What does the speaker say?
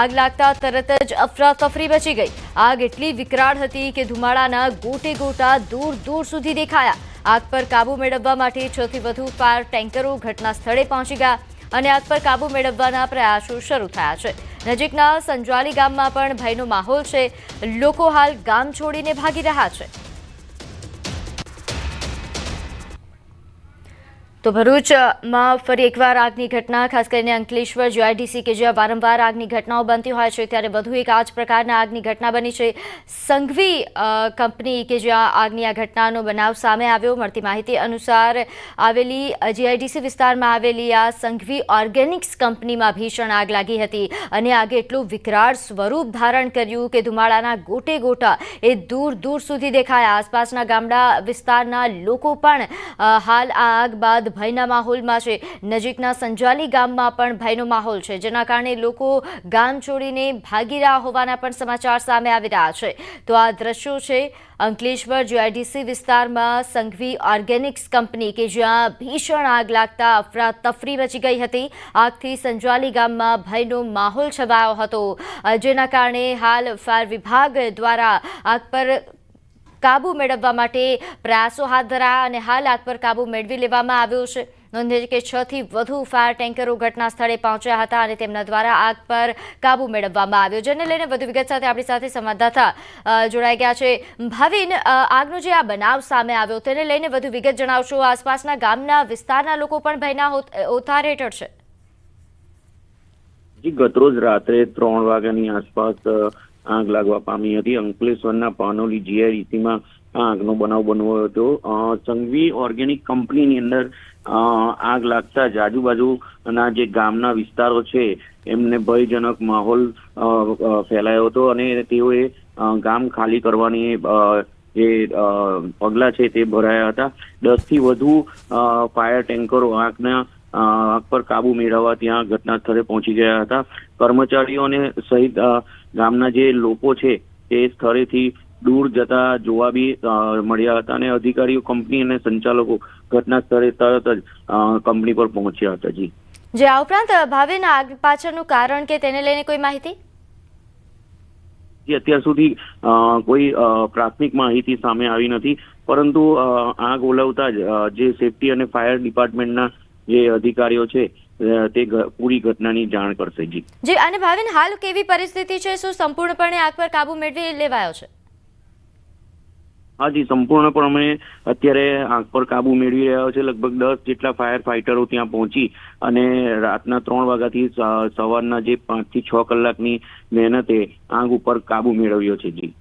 આગ લાગતા તરત જ અફરાતફરી મચી ગઈ। આગ એટલી વિકરાળ હતી કે ધુમાડાના ગોટે ગોટા દૂર દૂર સુધી દેખાયા। આગ પર કાબુ મેળવવા માટે 6 થી વધુ ફાયર ટેન્કરો ઘટના સ્થળે પહોંચી ગયા અને આગ પર કાબુ મેળવવાના પ્રયાસો શરૂ થયા છે। નજીકના સંજવાલી ગામમાં પણ ભયનો માહોલ છે। લોકો હાલ ગામ છોડીને ભાગી રહ્યા છે। તો ભરૂચમાં ફરી એકવાર આગની ઘટના, ખાસ કરીને અંકલેશ્વર જીઆઈડીસી કે જ્યાં વારંવાર આગની ઘટનાઓ બનતી હોય છે ત્યારે વધુ એક આ જ પ્રકારના આગની ઘટના બની છે। સંઘવી કંપની કે જ્યાં આગની આ ઘટનાનો બનાવ સામે આવ્યો। મળતી માહિતી અનુસાર આવેલી જીઆઈડીસી વિસ્તારમાં આવેલી આ સંઘવી ઓર્ગેનિક્સ કંપનીમાં ભીષણ આગ લાગી હતી અને આગે એટલું વિકરાળ સ્વરૂપ ધારણ કર્યું કે ધુમાડાના ગોટે ગોટા એ દૂર દૂર સુધી દેખાયા। આસપાસના ગામડા વિસ્તારના લોકો પણ હાલ આ આગ બાદ ભયના માહોલમાં છે। નજીકના સંજાલી ગામમાં પણ ભયનો માહોલ છે, જેના કારણે લોકો ગામ છોડીને ભાગી રહ્યા હોવાના પણ સમાચાર સામે આવી રહ્યા છે। તો આ દ્રશ્યો છે અંકલેશ્વર જીઆઈડીસી વિસ્તારમાં સંઘવી ઓર્ગેનિક્સ કંપની કે જ્યાં ભીષણ આગ લાગતા અફરાતફરી મચી ગઈ હતી। આગથી સંજાલી ગામમાં ભયનો માહોલ છવાયો હતો, જેના કારણે હાલ ફાયર વિભાગ દ્વારા આગ પર કાબુ મેળવવા માટે પ્રયાસો હાથ ધરાયા અને હાલ આગ પર કાબુ મેળવી લેવામાં આવ્યો છે। નોંધનીય કે 6 થી વધુ ફાયર ટેન્કરો ઘટના સ્થળે પહોંચ્યા હતા અને તેમના દ્વારા આગ પર કાબુ મેળવવામાં આવ્યો। જેને લઈને વધુ વિગત સાથે આપણી સાથે સંવાદદાતા જોડાઈ ગયા છે। ભાવિન, આગનો જે આ બનાવ સામે આવ્યો તેને લઈને વધુ વિગત જણાવશો। આસપાસના ગામના વિસ્તારના લોકો પણ ભયના ઓથાર હેઠળ છે। જી, ગતરોજ રાત્રે 3 વાગ્યાની આસપાસ આગ લાગવા પામી હતી। અંકલેશ્વરના પાનોલી જીઆઈડીસીમાં આગનો બનાવ બન્યો હતો। સંઘવી ઓર્ગેનિક કંપનીની અંદર આગ લાગતા જ આજુબાજુના જે ગામના વિસ્તારો છે એમને ભયજનક માહોલ ફેલાયો હતો અને તેઓએ ગામ ખાલી કરવાની જે પગલાં છે તે ભરાયા હતા। 10 થી વધુ ફાયર ટેન્કરો આગ પર કાબુ મેળવવા ત્યાં ઘટના સ્થળે પહોંચી ગયા હતા। કર્મચારીઓને સહિત ગામના જે લોકો છે તે સ્થળેથી દૂર જતા જોવા બી મળ્યા હતા અને અધિકારીઓ, કંપની અને સંચાલકો ઘટના સ્થળે તરત જ કંપની પર પહોંચ્યા હતા। જી, જે આ ઉપરાંત ભાવિન, આગ પાછળનું કારણ કે તેને લઈને કોઈ માહિતી? અત્યાર સુધી કોઈ પ્રાથમિક માહિતી સામે આવી નથી, પરંતુ આગ ઓલવતા જ જે સેફટી અને ફાયર ડિપાર્ટમેન્ટના જે અધિકારીઓ છે તે પૂરી ઘટનાની જાણ કરશે। જી, અને ભાવિન, હાલ કેવી પરિસ્થિતિ છે? શું સંપૂર્ણપણે આગ પર કાબુ મેળવી લેવાયો છે? હા જી, સંપૂર્ણપણે અત્યારે આગ પર કાબુ મેળવી રહ્યો છે। લગભગ 10 જેટલા ફાયર ફાઇટરો ત્યાં પહોંચી અને રાતના 3 વાગ્યાથી સવારના જે 5 થી 6 કલાકની મહેનતે આગ ઉપર કાબુ મેળવ્યો છે। જી,